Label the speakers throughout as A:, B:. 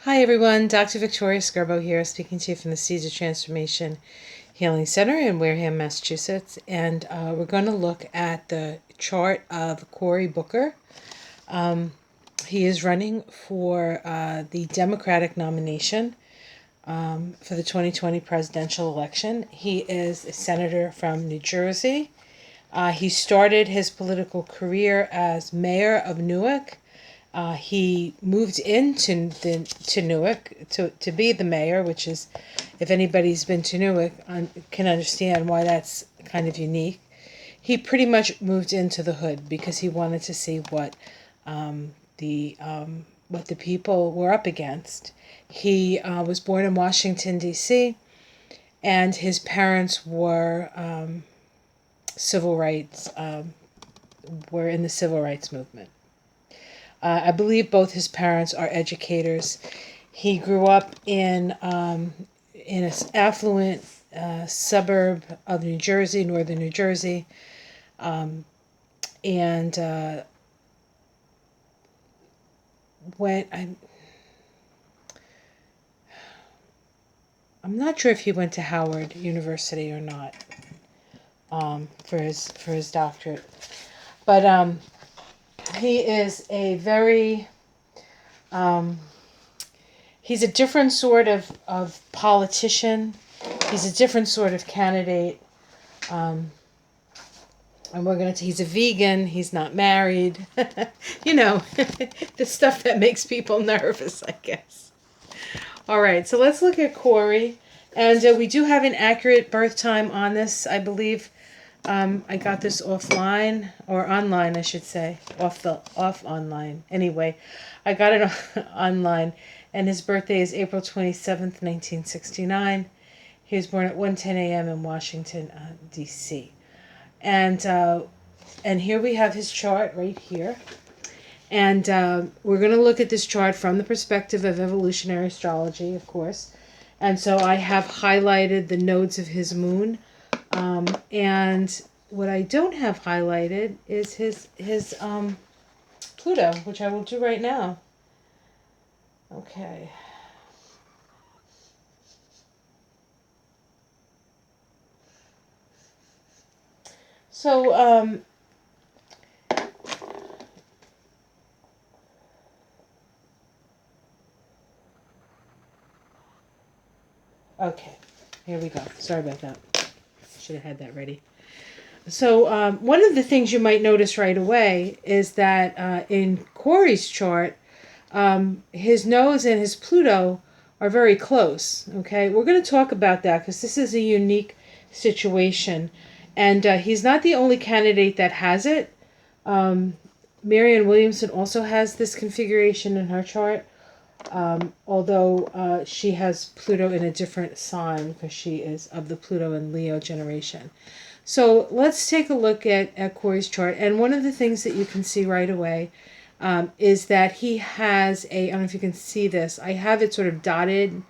A: Hi everyone, Dr. Victoria Scarbo here, speaking to you from the Seeds of Transformation Healing Center in Wareham, Massachusetts. And we're going to look at the chart of Cory Booker. He is running for the Democratic nomination for the 2020 presidential election. He is a senator from New Jersey. He started his political career as mayor of Newark. He moved to Newark to be the mayor, which is, if anybody's been to Newark, can understand why that's kind of unique. He pretty much moved into the hood because he wanted to see what the people were up against. He was born in Washington, D.C., and his parents were civil rights, were in the civil rights movement. I believe both his parents are educators. He grew up in an affluent suburb of New Jersey, northern New Jersey, and I'm not sure if he went to Howard University or not for his doctorate, but he is a very he's a different sort of politician. He's a different sort of candidate. And he's a vegan. He's not married. You know, the stuff that makes people nervous, I guess. All right, so let's look at Cory. And we do have an accurate birth time on this, I believe. I got this offline, or online, I should say. Off online. Anyway, I got it online. And his birthday is April 27th, 1969. He was born at 1:10 a.m. in Washington, D.C. And here we have his chart right here. And we're going to look at this chart from the perspective of evolutionary astrology, of course. And so I have highlighted the nodes of his moon. And what I don't have highlighted is his Pluto, which I will do right now. Okay. So, okay, here we go. Sorry about that. Should have had that ready. So one of the things you might notice right away is that in Cory's chart, his nose and his Pluto are very close. Okay, we're going to talk about that because this is a unique situation. And he's not the only candidate that has it. Marianne Williamson also has this configuration in her chart, although she has Pluto in a different sign because she is of the Pluto and Leo generation. So let's take a look at Cory's chart. And one of the things that you can see right away is that he has I don't know if you can see this, I have it sort of dotted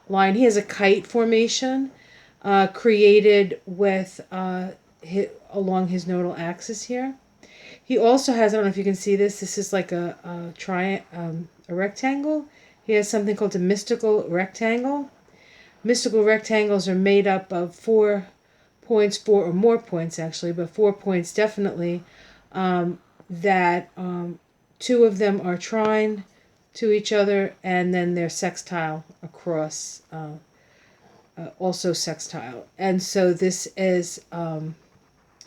A: line. He has a kite formation created with along his nodal axis here. He also has, I don't know if you can see this, this is like a rectangle. He has something called a mystical rectangle. Mystical rectangles are made up of 4 points, 4 or more points actually, but 4 points definitely, that 2 of them are trine to each other, and then they're sextile across, also sextile. And so this is a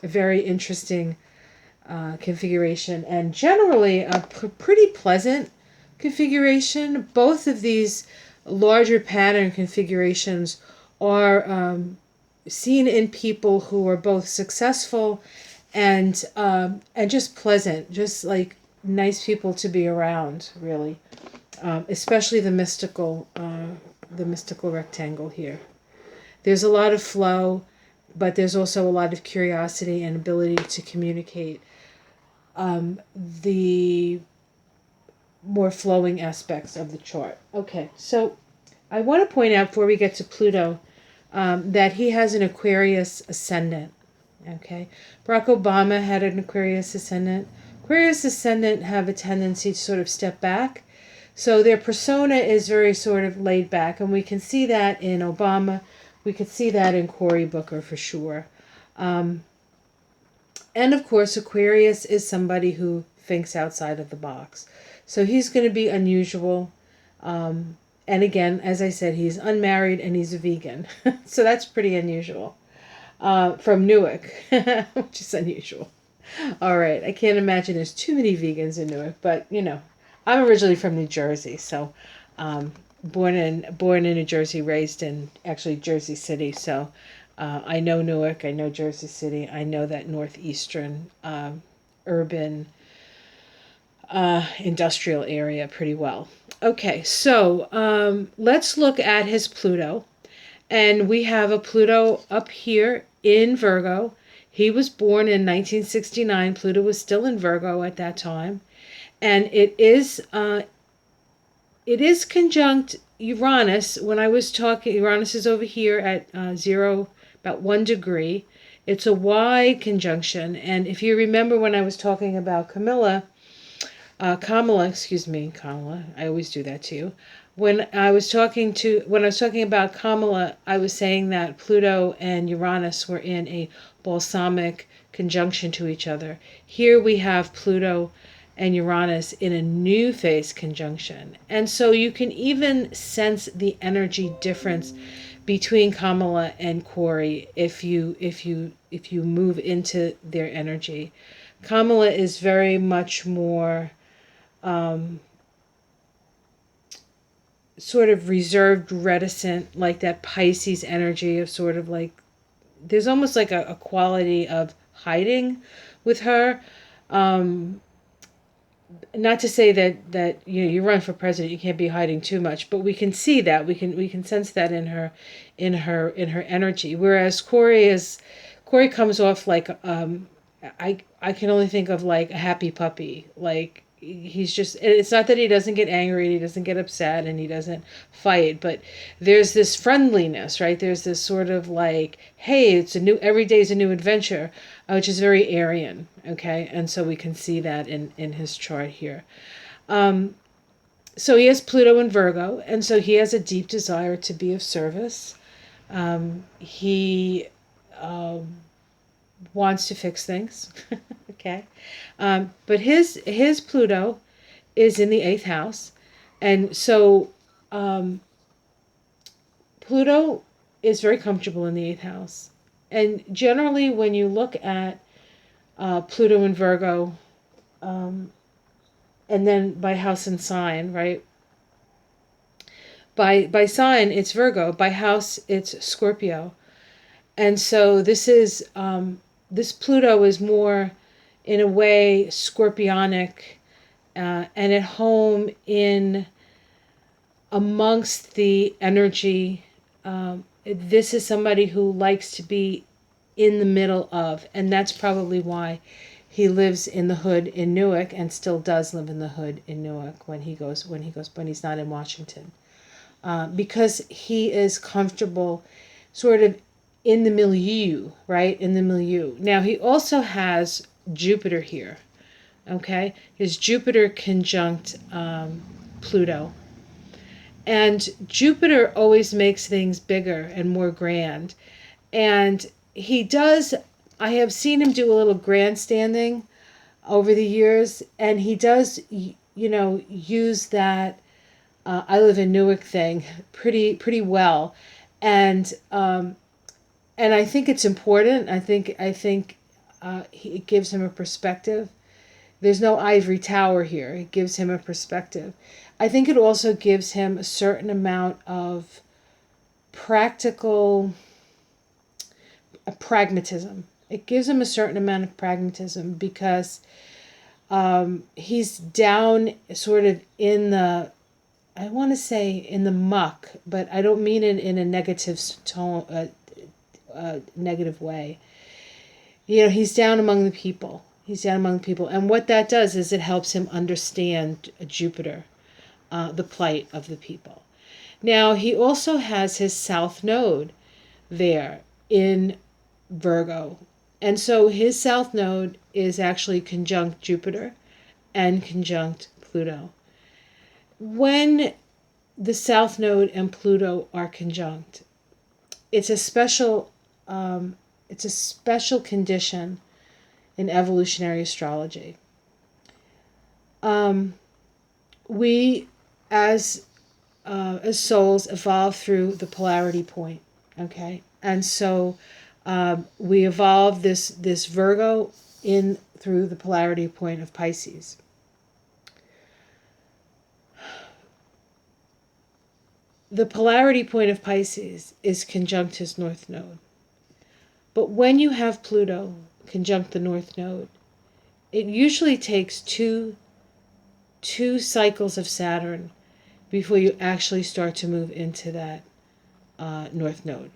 A: very interesting configuration, and generally a pretty pleasant configuration. Both of these larger pattern configurations are seen in people who are both successful and just pleasant, just like nice people to be around, really. Especially the mystical rectangle here. There's a lot of flow, but there's also a lot of curiosity and ability to communicate the more flowing aspects of the chart. Okay, so I want to point out before we get to Pluto that he has an Aquarius ascendant. Okay, Barack Obama had an Aquarius ascendant. Aquarius ascendant have a tendency to sort of step back. So their persona is very sort of laid back, and we can see that in Obama. We could see that in Cory Booker for sure. Um, and of course, Aquarius is somebody who thinks outside of the box. So he's going to be unusual. And again, as I said, he's unmarried and he's a vegan. So that's pretty unusual. From Newark, which is unusual. All right, I can't imagine there's too many vegans in Newark, but you know, I'm originally from New Jersey, so born in New Jersey, raised in actually Jersey City. So I know Newark, I know Jersey City, I know that northeastern urban industrial area pretty well. Okay, so let's look at his Pluto. And we have a Pluto up here in Virgo. He was born in 1969. Pluto was still in Virgo at that time. And it is conjunct Uranus. When I was talking, Uranus is over here at 0, about 1 degree. It's a wide conjunction. And if you remember when I was talking about Kamala, I always do that to you. When I was talking about Kamala, I was saying that Pluto and Uranus were in a balsamic conjunction to each other. Here we have Pluto and Uranus in a new phase conjunction. And so you can even sense the energy difference between Kamala and Cory if you move into their energy. Kamala is very much more sort of reserved, reticent, like that Pisces energy of sort of like, there's almost like a quality of hiding with her. Not to say that you run for president, you can't be hiding too much, but we can see that, we can sense that in her energy. Whereas Cory comes off like I can only think of like a happy puppy. Like he's just, it's not that he doesn't get angry and he doesn't get upset and he doesn't fight, but there's this friendliness, right? There's this sort of like, hey, every day's a new adventure, which is very Aryan, okay? And so we can see that in his chart here. So he has Pluto in Virgo, and so he has a deep desire to be of service. He wants to fix things. Okay. But his Pluto is in the 8th house. And so Pluto is very comfortable in the 8th house. And generally when you look at Pluto in Virgo, and then by house and sign, right? By sign, it's Virgo. By house, it's Scorpio. And so this Pluto is more, in a way, scorpionic, and at home in amongst the energy. This is somebody who likes to be in the middle of, and that's probably why he lives in the hood in Newark and still does live in the hood in Newark when he's not in Washington, because he is comfortable, sort of in the milieu, right? In the milieu. Now he also has Jupiter here. Okay, his Jupiter conjunct Pluto. And Jupiter always makes things bigger and more grand. And I have seen him do a little grandstanding over the years, and he does, use that I live in Newark thing pretty well. And I think it's important. I think it gives him a perspective. There's no ivory tower here. It gives him a perspective. I think it also gives him a certain amount of pragmatism. It gives him a certain amount of pragmatism because he's down sort of in the, I want to say in the muck, but I don't mean it in a negative tone, negative way. He's down among the people. And what that does is it helps him understand Jupiter, the plight of the people. Now, he also has his South Node there in Virgo. And so his South Node is actually conjunct Jupiter and conjunct Pluto. when the South Node and Pluto are conjunct, it's a special condition in evolutionary astrology. We, as souls, evolve through the polarity point. Okay, and so we evolve this Virgo in through the polarity point of Pisces. The polarity point of Pisces is conjunct his North Node. But when you have Pluto conjunct the North Node, it usually takes two cycles of Saturn before you actually start to move into that North Node.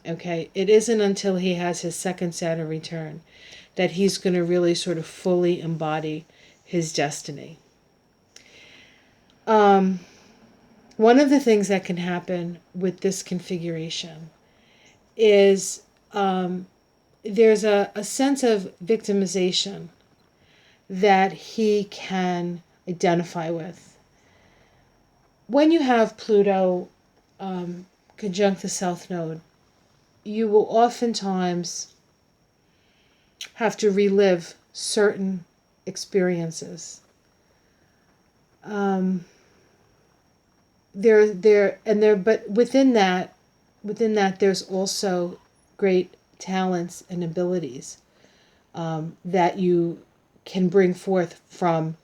A: Okay? It isn't until he has his second Saturn return that he's going to really sort of fully embody his destiny. One of the things that can happen with this configuration is there's a sense of victimization that he can identify with. When you have Pluto conjunct the South Node, you will oftentimes have to relive certain experiences. But within that, there's also great talents and abilities that you can bring forth from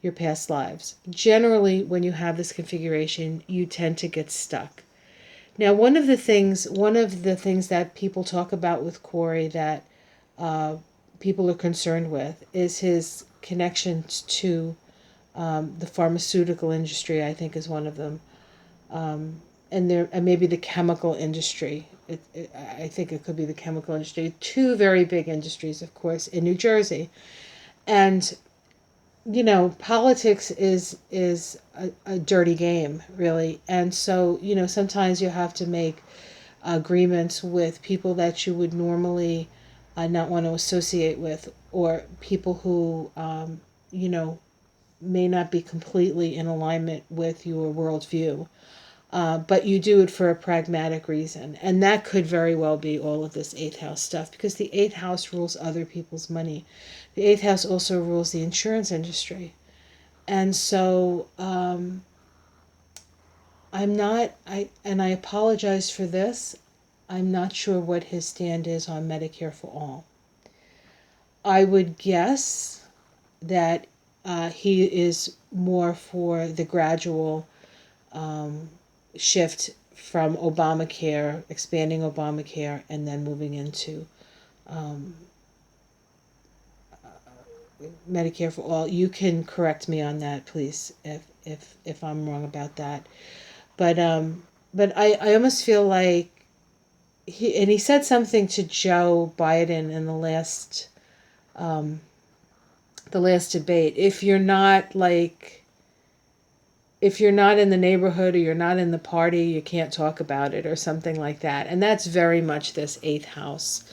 A: your past lives. Generally, when you have this configuration, you tend to get stuck. Now, one of the things that people talk about with Cory that people are concerned with is his connections to the pharmaceutical industry. I think is one of them, and maybe the chemical industry. I think it could be the chemical industry. Two very big industries, of course, in New Jersey, and politics is a dirty game, really. And so, sometimes you have to make agreements with people that you would normally not want to associate with, or people who, may not be completely in alignment with your worldview. But you do it for a pragmatic reason. And that could very well be all of this 8th house stuff, because the 8th house rules other people's money. The 8th house also rules the insurance industry. And so I apologize for this, I'm not sure what his stand is on Medicare for all. I would guess that he is more for the gradual shift from Obamacare, expanding Obamacare, and then moving into Medicare for all. You can correct me on that, please, if I'm wrong about that. But I almost feel like he said something to Joe Biden in the last debate. If you're not in the neighborhood, or you're not in the party, you can't talk about it, or something like that. And that's very much this 8th house,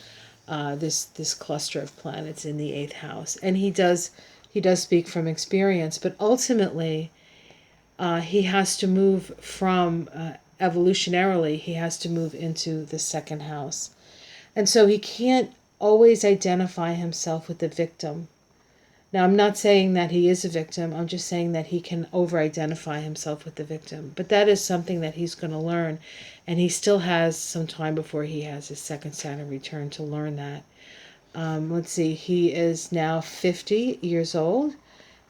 A: this cluster of planets in the 8th house. And he does speak from experience, but ultimately he has to move from evolutionarily, he has to move into the 2nd house. And so he can't always identify himself with the victim. Now, I'm not saying that he is a victim. I'm just saying that he can over-identify himself with the victim. But that is something that he's going to learn. And he still has some time before he has his second Saturn return to learn that. Let's see. He is now 50 years old.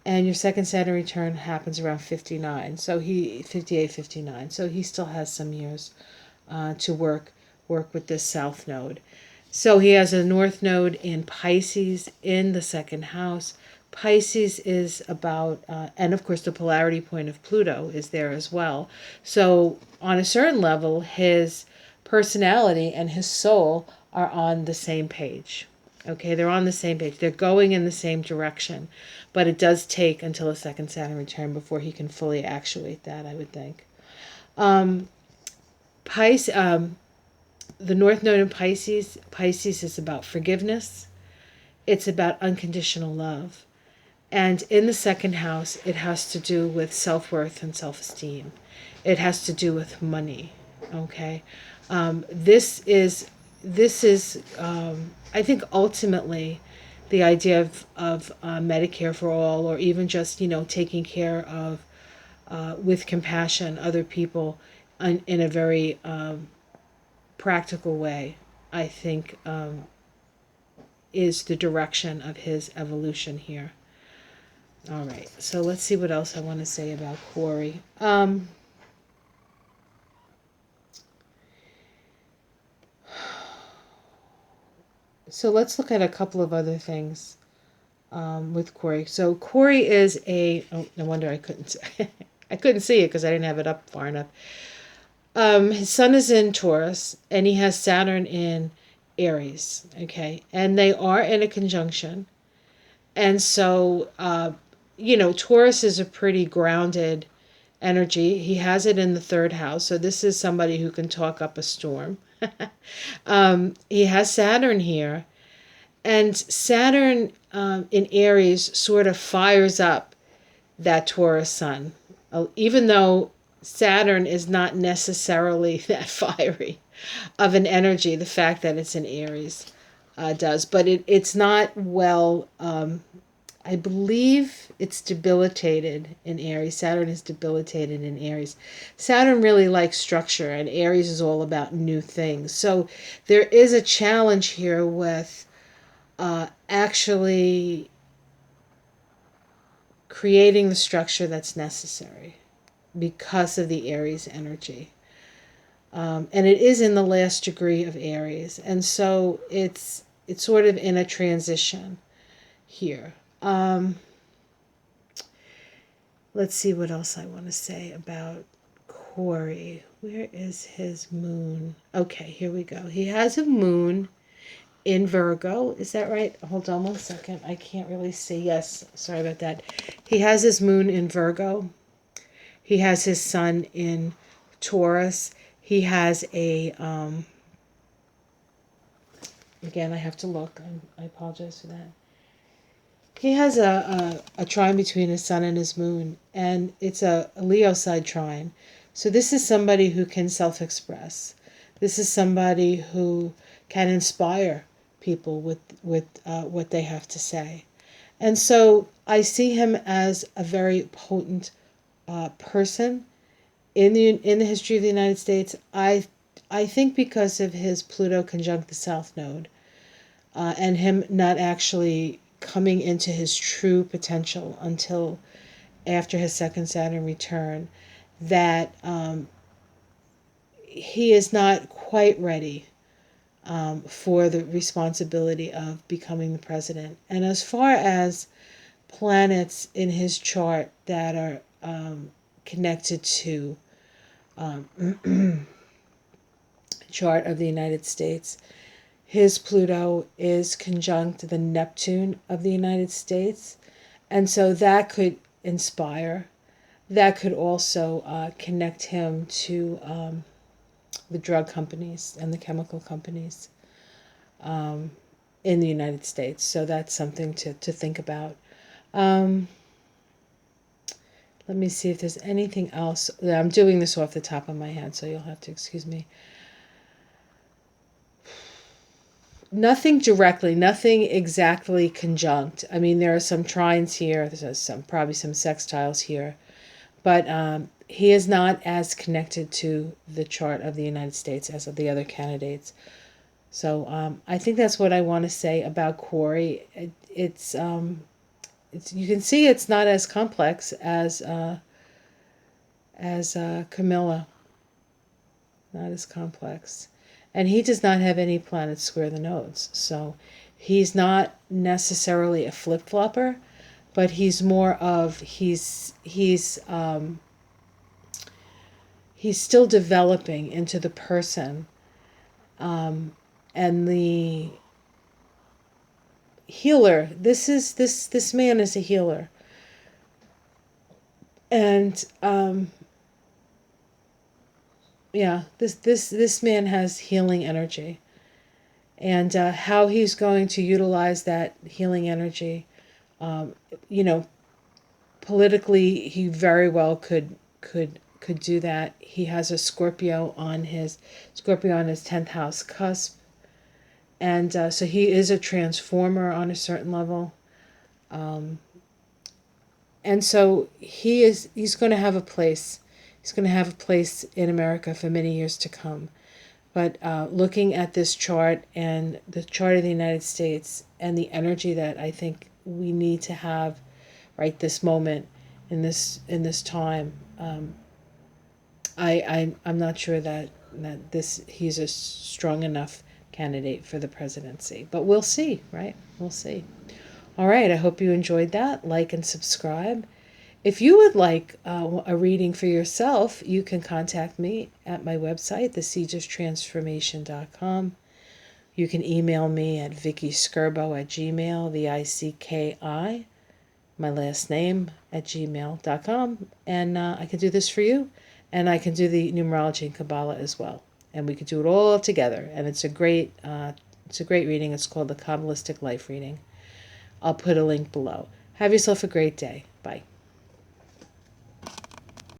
A: And your second Saturn return happens around 59. So 58, 59. So he still has some years to work with this South Node. So he has a North Node in Pisces in the 2nd house. Pisces is about, and of course the polarity point of Pluto is there as well. So on a certain level, his personality and his soul are on the same page. Okay, they're on the same page. They're going in the same direction. But it does take until a second Saturn return before he can fully actuate that, I would think. The North Node in Pisces is about forgiveness. It's about unconditional love. And in the second house, it has to do with self-worth and self-esteem. It has to do with money. Okay, this is I think ultimately the idea of Medicare for all, or even just taking care of with compassion other people in a very practical way. I think is the direction of his evolution here. All right, so let's see what else I want to say about Cory. So let's look at a couple of other things with Cory. So Cory is oh, no wonder I couldn't I couldn't see it because I didn't have it up far enough. His sun is in Taurus, and he has Saturn in Aries. Okay, and they are in a conjunction, and so Taurus is a pretty grounded energy. He has it in the third house, so this is somebody who can talk up a storm. He has Saturn here, and Saturn in Aries sort of fires up that Taurus sun, even though Saturn is not necessarily that fiery of an energy. The fact that it's in Aries does, but it's not well. I believe it's debilitated in Aries. Saturn is debilitated in Aries. Saturn really likes structure, and Aries is all about new things. So there is a challenge here with actually creating the structure that's necessary because of the Aries energy. And it is in the last degree of Aries. And so it's sort of in a transition here. Let's see what else I want to say about Cory. Where is his moon? Okay, here we go. He has a moon in Virgo. Is that right? Hold on one second. I can't really see. Yes, sorry about that. He has his moon in Virgo. He has his sun in Taurus. He has a, again, I have to look. I apologize for that. He has a trine between his sun and his moon, and it's a Leo side trine. So this is somebody who can self-express. This is somebody who can inspire people with what they have to say. And so I see him as a very potent person in the history of the United States. I think because of his Pluto conjunct the South Node, and him not actually coming into his true potential until after his second Saturn return, that he is not quite ready for the responsibility of becoming the president. And as far as planets in his chart that are connected to chart of the United States, his Pluto is conjunct the Neptune of the United States. And so that could inspire. That could also connect him to the drug companies and the chemical companies in the United States. So that's something to think about. Let me see if there's anything else. I'm doing this off the top of my head, so you'll have to excuse me. Nothing directly, nothing exactly conjunct. I mean, there are some trines here. There's probably some sextiles here, but he is not as connected to the chart of the United States as of the other candidates. So I think that's what I want to say about Cory. It's you can see it's not as complex as Camilla. Not as complex. And he does not have any planets square the nodes. So he's not necessarily a flip-flopper, but he's more of, he's still developing into the person and the healer. This man is a healer. And yeah, this man has healing energy, and how he's going to utilize that healing energy You know, politically, he very well could do that. He has a Scorpio on his 10th house cusp, and so he is a transformer on a certain level. And so he's going to have a place. He's going to have a place in America for many years to come. But looking at this chart and the chart of the United States and the energy that I think we need to have right this moment in this time, I'm not sure that he's a strong enough candidate for the presidency. But we'll see, right? We'll see. All right, I hope you enjoyed that. Like and subscribe. If you would like a reading for yourself, you can contact me at my website, thecedrustransformation.com. You can email me at vickyskerbo@gmail, VICKI, my last name, at gmail.com. And I can do this for you. And I can do the numerology and Kabbalah as well. And we could do it all together. And it's a great reading. It's called the Kabbalistic Life Reading. I'll put a link below. Have yourself a great day. Bye.